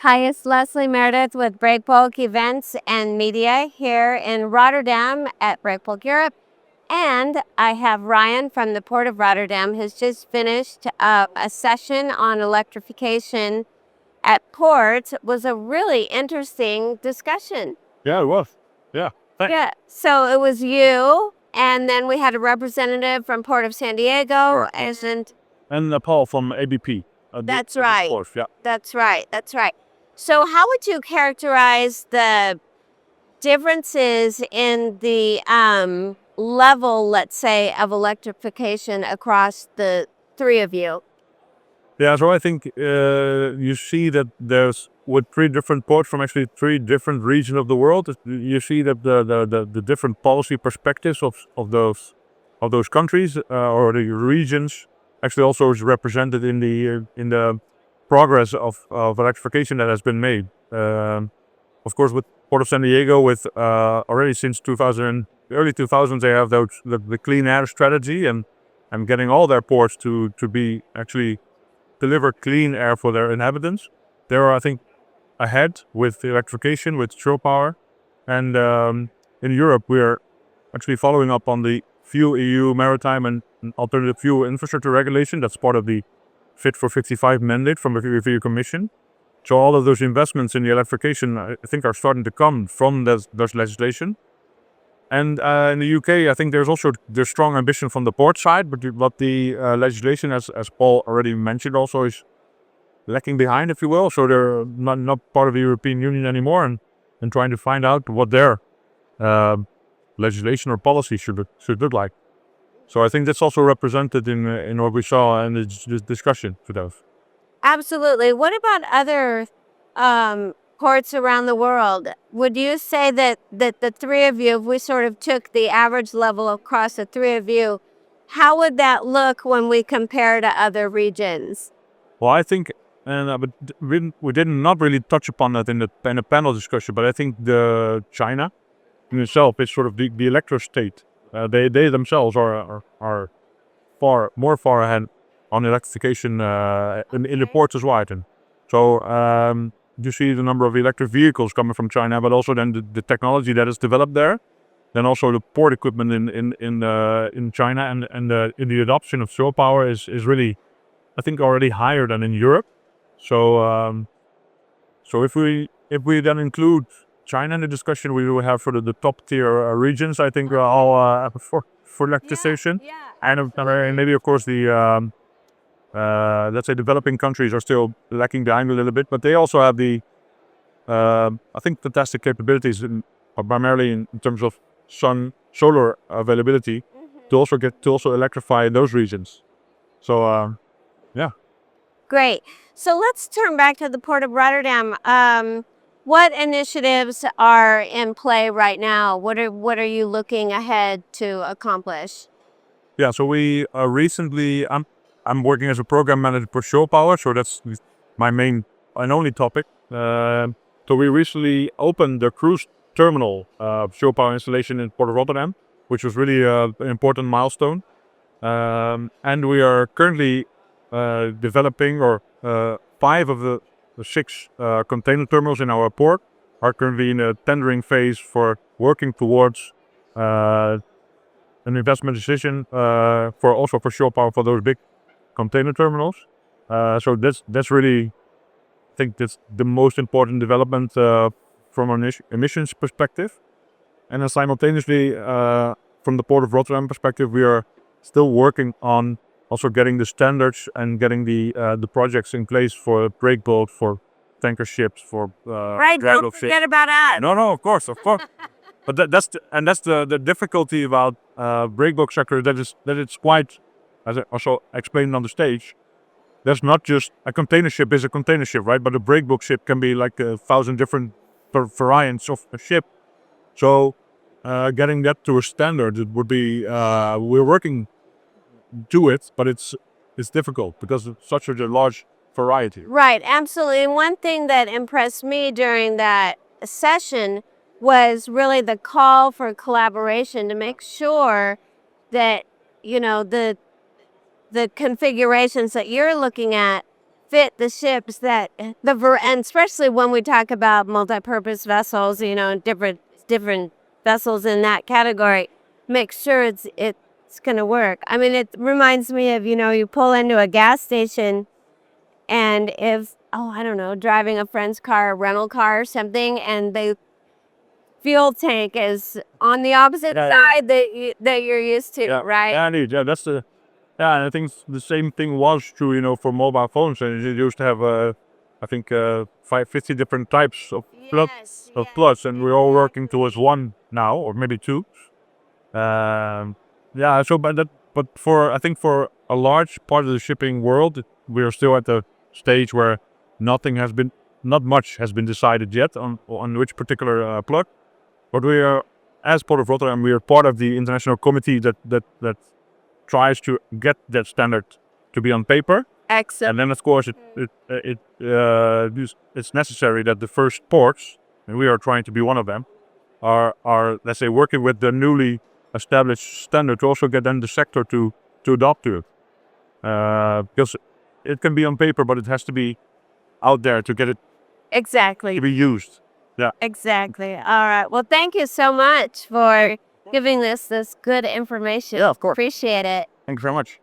Hi, it's Leslie Meredith with Breakbulk Events and Media here in Rotterdam at Breakbulk Europe. And I have Ryan from the Port of Rotterdam who's just finished a session on electrification at Port. It was a really interesting discussion. Yeah, it was. Yeah, thanks. Yeah, so it was you, and then we had a representative from Port of San Diego, And Paul from ABP. that's right. Course, yeah. That's right. That's right. So, how would you characterize the differences in the level, let's say, of electrification across the three of you? Yeah, so I think you see that there's with three different ports from actually three different regions of the world. You see that the different policy perspectives of those countries or the regions actually also is represented in the progress of electrification that has been made. Of course, with Port of San Diego, with already since 2000, early 2000s, they have the clean air strategy and getting all their ports to be actually deliver clean air for their inhabitants. They are, I think, ahead with electrification, with shore power. And in Europe, we are actually following up on the Fuel EU Maritime and Alternative Fuel Infrastructure Regulation. That's part of the Fit for 55 mandate from the European Commission. So all of those investments in the electrification, I think, are starting to come from those legislation. And in the UK, I think there's strong ambition from the port side, but the legislation, as Paul already mentioned, also is lacking behind, if you will. So they're not part of the European Union anymore, and trying to find out what their legislation or policy should look like. So I think that's also represented in what we saw in the discussion for those. Absolutely. What about other ports around the world? Would you say that the three of you, if we sort of took the average level across the three of you, how would that look when we compare to other regions? Well, I think, but we did not really touch upon that in the panel discussion. But I think the China in itself is sort of the electro state. They themselves are far ahead on electrification in the ports as well. So you see the number of electric vehicles coming from China, but also then the technology that is developed there. Then also the port equipment in China and in the adoption of shore power is really, I think, already higher than in Europe. So so if we then include China in the discussion, we will have sort of the top tier regions. I think all for electrification, and maybe of course the let's say developing countries are still lacking behind a little bit, but they also have the I think fantastic capabilities primarily in terms of solar availability to also electrify those regions. So yeah. Great. So let's turn back to the Port of Rotterdam. What initiatives are in play right now? What are you looking ahead to accomplish? Yeah, so we recently, I'm working as a program manager for shore power, so that's my main and only topic. So we recently opened the cruise terminal shore power installation in Port of Rotterdam, which was really an important milestone. And we are currently developing, or 5 of the 6 container terminals in our port are currently in a tendering phase for working towards an investment decision for shore power for those big container terminals. So that's really, I think that's the most important development from an emissions perspective. And then simultaneously, from the Port of Rotterdam perspective, we are still working on also getting the standards and getting the projects in place for breakbulk, for tanker ships, for Right, don't forget about us. No, of course. But that's the difficulty about breakbulk sector. That it's quite, as I also explained on the stage. There's not just a container ship is a container ship, right? But a breakbulk ship can be like 1,000 different variants of a ship. So getting that to a standard, it would be we're working to it, but it's difficult because it's such a large variety. Right, absolutely. And one thing that impressed me during that session was really the call for collaboration to make sure that, the configurations that you're looking at fit the ships that and especially when we talk about multi-purpose vessels, you know, different vessels in that category, make sure it's going to work. I mean, it reminds me of, you know, you pull into a gas station and if, oh, I don't know, driving a friend's car, a rental car or something, and the fuel tank is on the opposite side that you're used to, right? Yeah, indeed. Yeah, that's the. Yeah, and I think the same thing was true, you know, for mobile phones. And you used to have, I think, 50 different types of plugs, and we're all working towards one now, or maybe two. Yeah. So, but I think for a large part of the shipping world, we are still at the stage where not much has been decided yet on which particular plug. But we are, as Port of Rotterdam, we are part of the international committee that tries to get that standard to be on paper. Excellent. And then, of course, it's necessary that the first ports, and we are trying to be one of them, are let's say working with the newly established standard to also get then the sector to adopt to it. Because it can be on paper, but it has to be out there to get it Exactly. to be used. Yeah. Exactly. All right. Well, thank you so much for giving this good information. Yeah, of course. Appreciate it. Thank you very much.